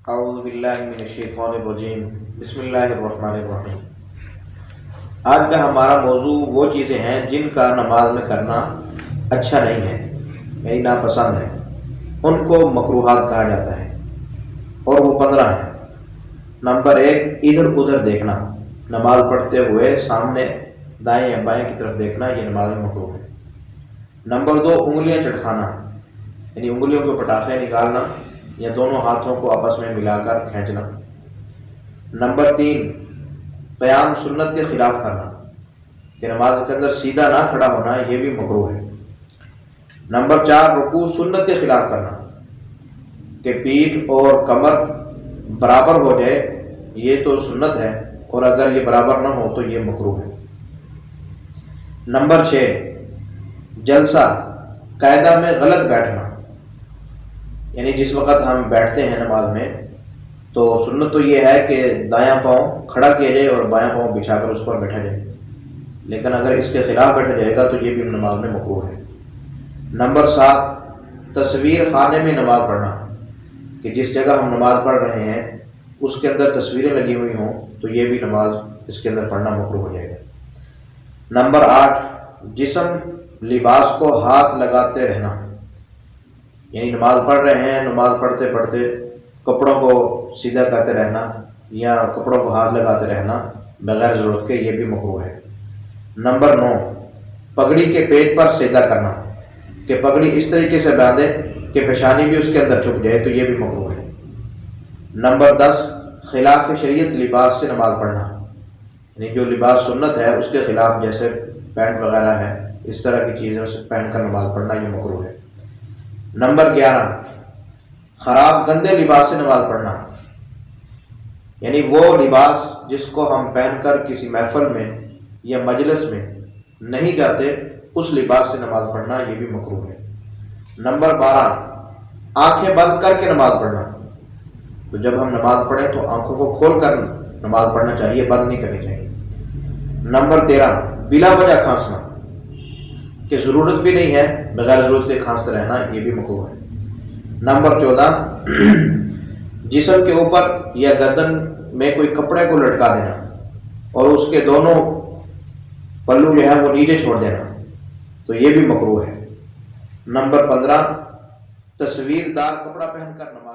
اعوذ باللہ من الشیطان الرجیم بسم اللہ الرحمن الرحیم۔ آج کا ہمارا موضوع وہ چیزیں ہیں جن کا نماز میں کرنا اچھا نہیں ہے، یعنی ناپسند ہے، ان کو مکروہات کہا جاتا ہے، اور وہ 15 ہیں۔ نمبر 1، ادھر ادھر دیکھنا، نماز پڑھتے ہوئے سامنے دائیں یا بائیں کی طرف دیکھنا، یہ نماز میں مکروہ ہے۔ نمبر 2، انگلیاں چٹکانا، یعنی انگلیوں کے پٹاخے نکالنا یا دونوں ہاتھوں کو آپس میں ملا کر کھینچنا۔ نمبر 3، قیام سنت کے خلاف کرنا، کہ نماز کے اندر سیدھا نہ کھڑا ہونا، یہ بھی مکروہ ہے۔ نمبر 4، رکوع سنت کے خلاف کرنا، کہ پیٹھ اور کمر برابر ہو جائے، یہ تو سنت ہے، اور اگر یہ برابر نہ ہو تو یہ مکروہ ہے۔ نمبر 6، جلسہ قاعدہ میں غلط بیٹھنا، یعنی جس وقت ہم بیٹھتے ہیں نماز میں تو سنت تو یہ ہے کہ دایاں پاؤں کھڑا کیا جائے اور بایاں پاؤں بچھا کر اس پر بیٹھا جائے، لیکن اگر اس کے خلاف بیٹھا جائے گا تو یہ بھی نماز میں مکروہ ہے۔ نمبر 7، تصویر خانے میں نماز پڑھنا، کہ جس جگہ ہم نماز پڑھ رہے ہیں اس کے اندر تصویریں لگی ہوئی ہوں تو یہ بھی نماز اس کے اندر پڑھنا مکروہ ہو جائے گا۔ نمبر 8، جسم لباس کو ہاتھ لگاتے رہنا، یعنی نماز پڑھ رہے ہیں، نماز پڑھتے پڑھتے کپڑوں کو سیدھا کرتے رہنا یا کپڑوں کو ہاتھ لگاتے رہنا بغیر ضرورت کے، یہ بھی مکروہ ہے۔ نمبر 9، پگڑی کے پیٹ پر سجدہ کرنا، کہ پگڑی اس طریقے سے باندھے کہ پیشانی بھی اس کے اندر چھپ جائے، تو یہ بھی مکروہ ہے۔ نمبر 10، خلاف شریعت لباس سے نماز پڑھنا، یعنی جو لباس سنت ہے اس کے خلاف، جیسے پینٹ وغیرہ ہے، اس طرح کی چیزیں پہن کر نماز پڑھنا، یہ مکروہ ہے۔ نمبر 11، خراب گندے لباس سے نماز پڑھنا، یعنی وہ لباس جس کو ہم پہن کر کسی محفل میں یا مجلس میں نہیں جاتے، اس لباس سے نماز پڑھنا، یہ بھی مکروہ ہے۔ نمبر 12، آنکھیں بند کر کے نماز پڑھنا، تو جب ہم نماز پڑھیں تو آنکھوں کو کھول کر نماز پڑھنا چاہیے، بند نہیں کرنی چاہیے۔ نمبر 13، بلا وجہ کھانسنا، کہ ضرورت بھی نہیں ہے بغیر ضرورت کے کھانستے رہنا، یہ بھی مکروہ ہے۔ نمبر 14، جسم کے اوپر یا گردن میں کوئی کپڑے کو لٹکا دینا اور اس کے دونوں پلو جو ہے وہ نیچے چھوڑ دینا، تو یہ بھی مکروہ ہے۔ نمبر 15، تصویر دار کپڑا پہن کر نماز